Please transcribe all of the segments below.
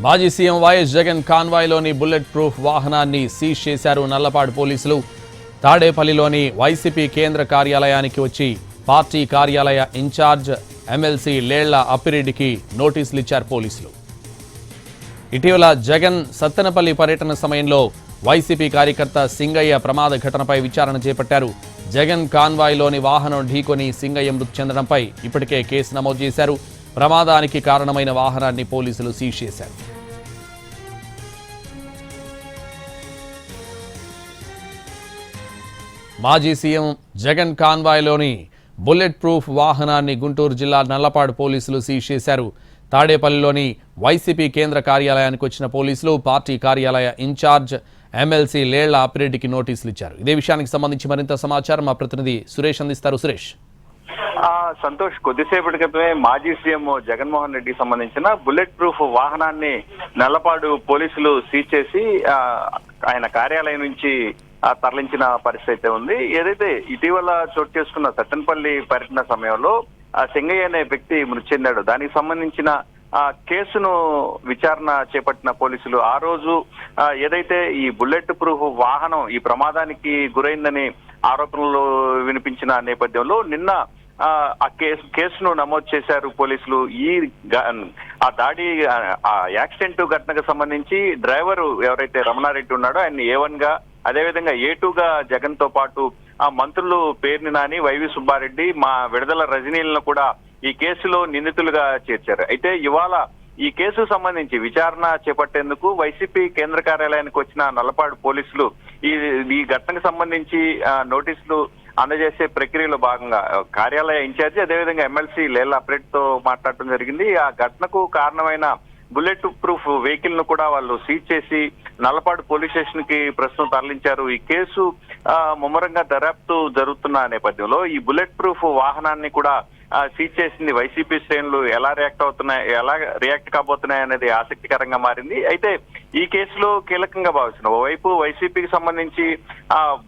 మాజీ సీఎం వైఎస్ జగన్ కాన్వాయ్లోని bullet proof వాహనాన్ని సీజ్ చేశారు నల్లపాడు పోలీసులు. తాడేపల్లిలోని వైసీపీ కేంద్ర కార్యాలయానికి వచ్చి పార్టీ కార్యాలయ ఇన్ఛార్జ్ ఎమ్మెల్సీ లేళ్ల అప్పిరెడ్డికి నోటీసులు ఇచ్చారు పోలీసులు. ఇటీవల జగన్ సత్తెనపల్లి పర్యటన సమయంలో వైసీపీ కార్యకర్త సింగయ్య ప్రమాద ఘటనపై విచారణ చేపట్టారు. జగన్ కాన్వాయ్లోని వాహనం ఢీకొని సింగయ్య మృతి చెందడంపై ఇప్పటికే కేసు నమోదు చేశారు. ప్రమాదానికి కారణమైన వాహనాన్ని పోలీసులు సీజ్ చేశారు. మాజీ సీఎం జగన్ కాన్వాయ్లోని బుల్లెట్ ప్రూఫ్ వాహనాన్ని గుంటూరు జిల్లా నల్లపాడు పోలీసులు సీజ్ చేశారు. తాడేపల్లిలోని వైసీపీ కేంద్ర కార్యాలయానికి వచ్చిన పోలీసులు పార్టీ కార్యాలయ ఇన్ఛార్జ్ ఎమ్మెల్సీ లేళ్ల అప్పిరెడ్డికి నోటీసులు ఇచ్చారు. ఇదే విషయానికి సంబంధించి మరింత సమాచారం మా ప్రతినిధి సురేష్ అందిస్తారు. సురేష్. సంతోష్, కొద్దిసేపటి క్రితమే మాజీ సీఎం జగన్మోహన్ రెడ్డికి సంబంధించిన బుల్లెట్ ప్రూఫ్ వాహనాన్ని నల్లపాడు పోలీసులు సీజ్ చేసి ఆయన కార్యాలయం నుంచి తరలించిన పరిస్థితి అయితే ఉంది. ఏదైతే ఇటీవల చోటు చేసుకున్న సత్తెనపల్లి పర్యటన సమయంలో సింగయ్య అనే వ్యక్తి మృతి చెందాడు. దానికి సంబంధించిన కేసును విచారణ చేపట్టిన పోలీసులు ఆ రోజు ఏదైతే ఈ బుల్లెట్ ప్రూఫ్ వాహనం ఈ ప్రమాదానికి గురైందని ఆరోపణలు వినిపించిన నేపథ్యంలో నిన్న ఆ కేసును నమోదు చేశారు పోలీసులు. ఆ దాడి యాక్సిడెంట్ ఘటనకు సంబంధించి డ్రైవరు ఎవరైతే రమణారెడ్డి ఉన్నాడో ఆయన్ని A1 గా, అదేవిధంగా A2 గా జగన్ తో పాటు ఆ మంత్రులు పేర్ని నాని, వైవి సుబ్బారెడ్డి, మా విడుదల రజనీలను కూడా ఈ కేసులో నిందితులుగా చేర్చారు. అయితే ఇవాళ ఈ కేసుకు సంబంధించి విచారణ చేపట్టేందుకు వైసీపీ కేంద్ర కార్యాలయానికి వచ్చిన నల్లపాడు పోలీసులు ఈ ఘటనకు సంబంధించి నోటీసులు అందజేసే ప్రక్రియలో భాగంగా కార్యాలయ ఇన్ఛార్జి అదేవిధంగా ఎమ్మెల్సీ లేళ్ల అప్పిరెడ్డితో మాట్లాడటం జరిగింది. ఆ ఘటనకు కారణమైన బుల్లెట్ ప్రూఫ్ వెహికల్ ను కూడా వాళ్ళు సీజ్ చేసి నల్లపాడు పోలీస్ స్టేషన్ కి ప్రస్తుతం తరలించారు. ఈ కేసు ముమ్మరంగా దర్యాప్తు జరుగుతున్న నేపథ్యంలో ఈ బుల్లెట్ ప్రూఫ్ వాహనాన్ని కూడా సీజ్ చేసింది వైసీపీ శ్రేణులు ఎలా రియాక్ట్ కాబోతున్నాయి అనేది ఆసక్తికరంగా మారింది. అయితే ఈ కేసులో కీలకంగా భావిస్తున్న ఓవైపు వైసీపీకి సంబంధించి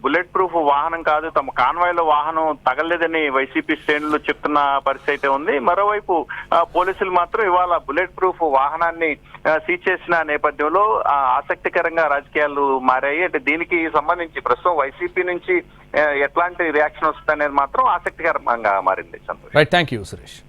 బుల్లెట్ ప్రూఫ్ వాహనం కాదు, తమ కాన్వాయ్ లో వాహనం తగలేదని వైసీపీ శ్రేణులు చెప్తున్న పరిస్థితి అయితే ఉంది. మరోవైపు పోలీసులు మాత్రం ఇవాళ బుల్లెట్ ప్రూఫ్ వాహనాన్ని సీజ్ చేసిన నేపథ్యంలో ఆసక్తికరంగా రాజకీయాలు మారాయి. అంటే దీనికి సంబంధించి ప్రస్తుతం వైసీపీ నుంచి ఎట్లాంటి రియాక్షన్ వస్తుందనేది మాత్రం ఆసక్తికరంగా మారింది. సంతోష్. Thank you Suresh.